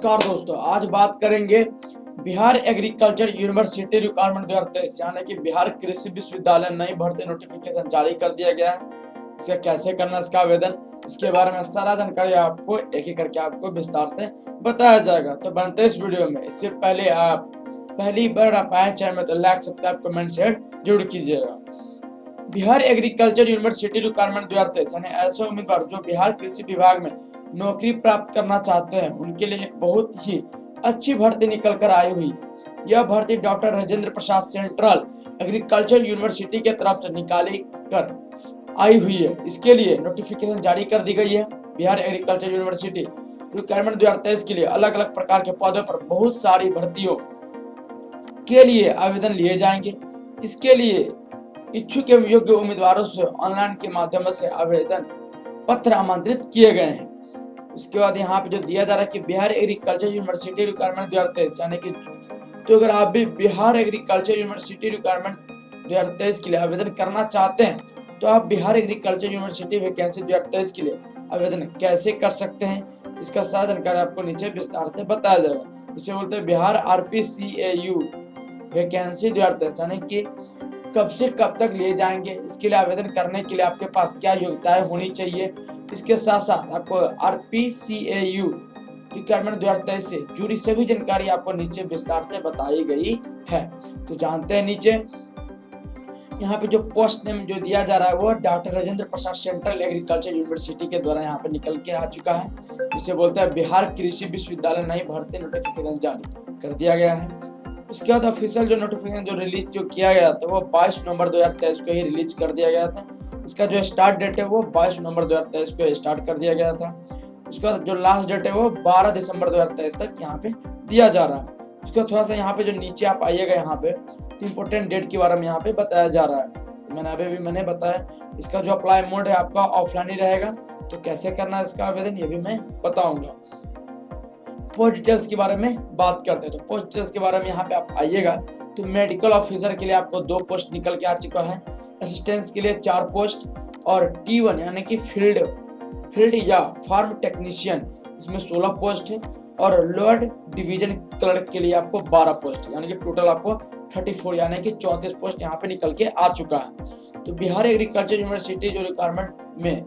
नमस्कार दोस्तों, आज बात करेंगे बिहार एग्रीकल्चर यूनिवर्सिटी रिक्वायरमेंट 2023 यानी कि बिहार कृषि विश्वविद्यालय नई भर्ती नोटिफिकेशन जारी कर दिया गया है। इसे कैसे करना, इसका आवेदन, इसके बारे में सारा जानकारी आपको एक एक करके आपको विस्तार से बताया जाएगा। तो बनते इस वीडियो में। इससे पहले आप पहली बार आप आए चैनल में तो लाइक, सब्सक्राइब, कमेंट, शेयर जरूर कीजिएगा। बिहार एग्रीकल्चर यूनिवर्सिटी रिक्वायरमेंट 2023 यानी ऐसे उम्मीदवार जो बिहार कृषि विभाग में नौकरी प्राप्त करना चाहते हैं उनके लिए एक बहुत ही अच्छी भर्ती निकल कर आई हुई। यह भर्ती doctor Rajendra Prasad central agriculture university के तरफ से निकाली कर आई हुई है। इसके लिए नोटिफिकेशन जारी कर दी गई है। बिहार एग्रीकल्चर यूनिवर्सिटी रिक्वायरमेंट 2023 के लिए अलग अलग प्रकार के पदों पर बहुत सारी भर्तियों के लिए आवेदन लिए जाएंगे। इसके लिए इच्छुक एवं योग्य उम्मीदवारों से ऑनलाइन के माध्यम से आवेदन पत्र आमंत्रित किए गए हैं। उसके बाद यहाँ पे जो दिया जा रहा है कि बिहार एग्रीकल्चर यूनिवर्सिटी रिक्वायरमेंट 2023 यानी कि तो अगर आप भी बिहार एग्रीकल्चर यूनिवर्सिटी रिक्वायरमेंट 2023 के लिए आवेदन करना चाहते हैं तो आप बिहार एग्रीकल्चर यूनिवर्सिटी वैकेंसी 2023 के लिए आवेदन कैसे कर सकते हैं, इसका सारा जानकारी आपको नीचे विस्तार से बताया जाएगा। इसे बोलते हैं बिहार RPCAU वैकेंसी 2023 यानी कि कब से कब तक लिए जाएंगे, इसके लिए आवेदन करने के लिए आपके पास क्या योग्यताएं होनी चाहिए। इसके साथ साथ आपको RPCAU रिक्वायरमेंट 2023 से जुड़ी सभी जानकारी आपको नीचे विस्तार से बताई गई है। तो जानते हैं नीचे यहाँ पे जो पोस्ट नेम जो दिया जा रहा है वो doctor Rajendra Prasad central agriculture university के द्वारा यहाँ पे निकल के आ चुका है। इसे बोलते हैं बिहार कृषि विश्वविद्यालय नई भर्ती नोटिफिकेशन जारी कर दिया गया है। उसके बाद ऑफिशियल जो नोटिफिकेशन जो रिलीज जो किया गया था वो 22 नवंबर 2023 को ही रिलीज कर दिया गया था। इसका जो स्टार्ट डेट है वो 22 नवंबर 2023 को स्टार्ट कर दिया गया था। उसके बाद जो लास्ट डेट है वो 12 दिसंबर 2023 तक यहाँ पे दिया जा रहा है। उसके थोड़ा सा यहाँ पे जो नीचे आप आइएगा यहाँ पे तो इम्पोर्टेंट डेट के बारे में यहाँ पे बताया जा रहा है। तो मैंने बताया इसका जो अप्लाई मोड है आपका ऑफलाइन ही रहेगा। तो कैसे करना है इसका आवेदन ये भी मैं बताऊंगा। पोस्ट डिटेल्स के बारे में बात करते हैं तो पोस्ट डिटेल्स के बारे में यहाँ पे आप आइएगा तो मेडिकल ऑफिसर के लिए आपको 2 पोस्ट निकल के आ चुका है। असिस्टेंट्स के लिए 4 पोस्ट और T1 यानी कि फील्ड या फार्म टेक्नीशियन इसमें 16 पोस्ट है और लोअर डिवीजन क्लर्क के लिए आपको 12 पोस्ट यानी कि टोटल आपको 34 यानी कि 34 पोस्ट यहाँ पे निकल के आ चुका है। तो बिहार एग्रीकल्चर यूनिवर्सिटी जो रिक्वायरमेंट में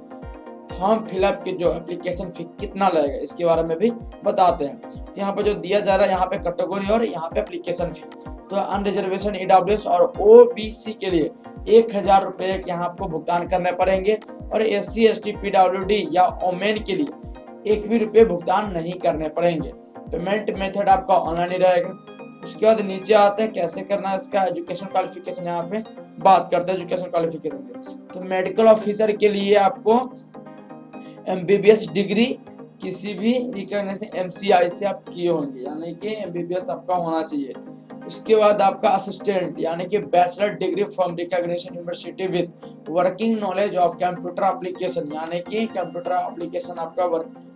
फॉर्म फिलअप के जो एप्लीकेशन फी कितना लगेगा इसके बारे में भी बताते हैं। तो यहाँ पे जो दिया जा रहा है यहाँ पे कैटेगरी और यहाँ पे एप्लीकेशन फी। तो अनरिजर्वेशन EWS और OBC के लिए 1000 रुपए यहाँ आपको भुगतान करने पड़ेंगे और SC ST PWD या ओमेन के लिए 1 भी रुपये भुगतान नहीं करने पड़ेंगे। पेमेंट मेथड आपका ऑनलाइन ही रहेगा। उसके बाद नीचे आते हैं कैसे करना है इसका एजुकेशन क्वालिफिकेशन यहाँ पे बात करते हैं एजुकेशन क्वालिफिकेशन की। तो मेडिकल ऑफिसर के लिए आपको MBBS डिग्री किसी भी रिकॉग्निशन MCI से आप किए होंगे यानी कि MBBS आपका होना चाहिए। उसके बाद आपका असिस्टेंट यानी कि bachelor degree from recognition university with working knowledge of computer application यानी कि कंप्यूटर एप्लीकेशन आपका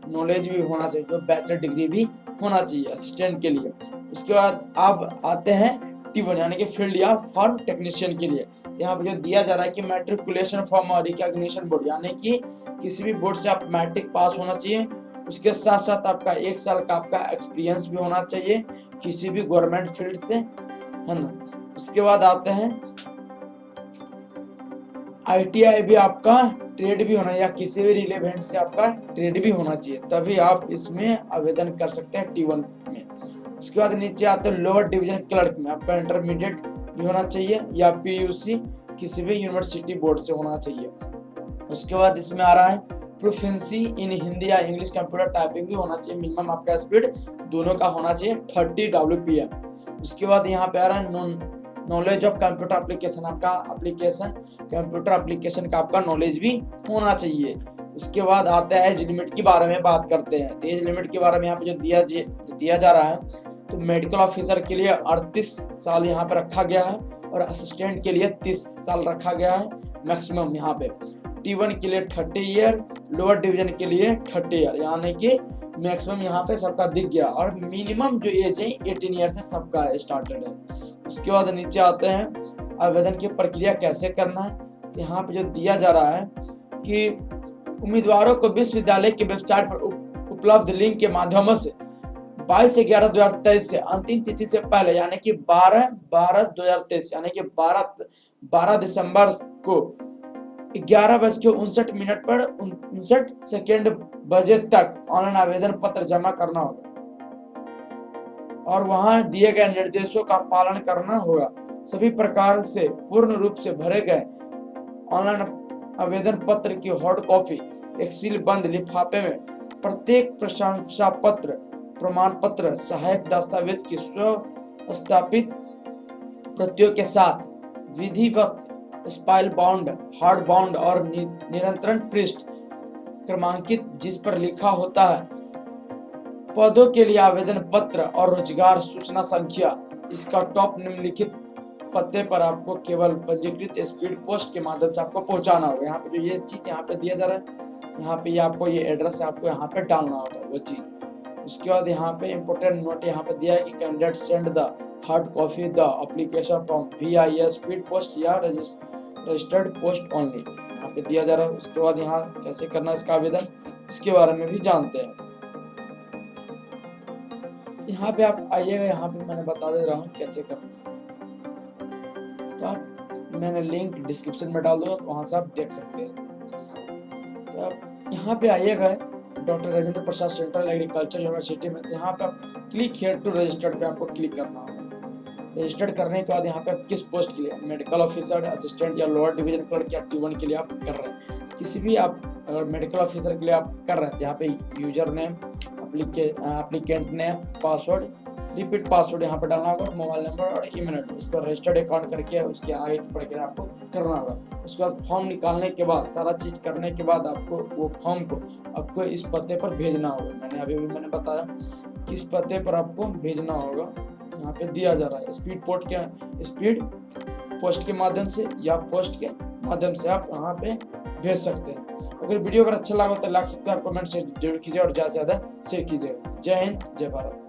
नॉलेज भी होना चाहिए, तो बैचलर डिग्री भी होना चाहिए असिस्टेंट के लिए। उसके बाद आप आते हैं T1 यानी कि फील्ड या फार्म टेक्नीशियन के लिए। यहाँ पे जो दिया जा रहा है कि मैट्रिकुलेशन फ्रॉम रिकॉग्निशन बोर्ड यानी कि किसी भी बोर्ड से आप मैट्रिक पास होना चाहिए। उसके साथ साथ आपका 1 साल का आपका एक्सपीरियंस भी होना चाहिए किसी भी गवर्नमेंट फील्ड से, है ना। उसके बाद आते हैं ITI भी आपका ट्रेड भी होना या किसी भी रिलेवेंट से आपका ट्रेड भी होना चाहिए, तभी आप इसमें आवेदन कर सकते हैं T1 में। उसके बाद नीचे आते हैं लोअर डिवीजन क्लर्क में आपका इंटरमीडिएट भी होना चाहिए या PUC किसी भी यूनिवर्सिटी बोर्ड से होना चाहिए। उसके बाद इसमें आ रहा है प्रोफिशिएंसी इन हिंदी या इंग्लिश कंप्यूटर टाइपिंग भी होना चाहिए। मिनिमम आपका स्पीड दोनों का होना चाहिए 30 WPM। उसके बाद यहाँ पे आ रहा है नॉलेज ऑफ कंप्यूटर एप्लीकेशन, आपका कंप्यूटर एप्लीकेशन का आपका नॉलेज भी होना चाहिए। उसके बाद आता है एज लिमिट के बारे में बात करते हैं। तो एज लिमिट के बारे में यहाँ पे जो दिया जा रहा है तो मेडिकल ऑफिसर के लिए 38 साल यहाँ पे रखा गया है और असिस्टेंट के लिए 30 साल रखा गया है मैक्सिमम यहाँ पे। T1 के लिए 30 ईयर, लोअर डिवीजन के लिए 30 ईयर यानी कि मैक्सिमम यहाँ पे सबका दिख गया और मिनिमम जो एज है 18 ईयर से सबका स्टार्टेड है। उसके बाद नीचे आते हैं आवेदन की प्रक्रिया कैसे करना है। तो यहाँ पे जो दिया जा रहा है कि उम्मीदवारों को विश्वविद्यालय की वेबसाइट पर उपलब्ध लिंक के माध्यम से 22/11/2023 से अंतिम तिथि से पहले यानी कि 12/12/2023 यानी कि 12 दिसंबर को 11:59 पर 59 बजे तक ऑनलाइन आवेदन पत्र जमा करना होगा और वहां दिए गए निर्देशों का पालन करना होगा। सभी प्रकार से पूर्ण रूप से भरे गए ऑनलाइन आवेदन पत्र की हार्ड कॉपी एक सील बंद लिफाफे में प्रत्येक प्रशंसा पत्र, प्रमाण पत्र, सहायक दस्तावेज की स्व स्थापित प्रतियों के साथ विधिवत स्पाइल बाउंड, हार्ड बाउंड और नियंत्रण पृष्ठ क्रमांकित जिस पर लिखा होता है पदों के लिए आवेदन पत्र और रोजगार सूचना संख्या। इसका टॉप निम्नलिखित पते पर आपको केवल पंजीकृत स्पीड पोस्ट के माध्यम से आपको पहुंचाना होगा। यहाँ पे जो ये चीज यहाँ पे दिया जा रहा है, यहाँ पे आपको ये एड्रेस आपको यहाँ पे डालना होगा वो चीज। उसके बाद यहाँ पे इम्पोर्टेंट नोट यहाँ पे दिया है कि candidate send the hard copy the application from VIS speed post या रजिस्टर्ड पोस्ट ओनली, यहाँ पे दिया जा रहा है। उसके बाद यहाँ कैसे करना है इसका आवेदन, इसके बारे में भी जानते हैं। यहाँ पे आप आइएगा, यहाँ पे मैंने बता दे रहा हूँ कैसे करना। तो आप मैंने लिंक डिस्क्रिप्शन में डाल दूंगा, तो वहां से आप देख सकते हैं। तो आप यहाँ पे आइएगा doctor Rajendra Prasad central agriculture university में। तो यहाँ पे आप क्लिक हियर टू रजिस्टर्ड पे आपको क्लिक करना होगा। रजिस्टर्ड करने के बाद यहाँ पे आप किस पोस्ट के लिए, मेडिकल ऑफिसर, असिस्टेंट या लोअर डिवीजन क्लर्क या T1 के लिए आप कर रहे हैं, किसी भी आप अगर मेडिकल ऑफिसर के लिए आप कर रहे हैं, यहाँ पे user name, applicant name, password, repeat password यहाँ पे डालना होगा, मोबाइल नंबर और ईमेल एड्रेस। उसको रजिस्टर्ड अकाउंट करके उसके आगे पढ़ के आपको करना होगा। उसके बाद फॉर्म निकालने के बाद, सारा चीज करने के बाद आपको वो फॉर्म को आपको इस पते पर भेजना होगा। मैंने अभी बताया किस पते पर आपको भेजना होगा, यहाँ पे दिया जा रहा है। स्पीड पोस्ट के माध्यम से या पोस्ट के माध्यम से आप यहाँ पे भेज सकते हैं। अगर वीडियो अगर अच्छा लगा तो लाइक, सब्सक्राइब, कमेंट जरूर कीजिए और ज्यादा से ज्यादा शेयर कीजिए। जय हिंद, जय भारत।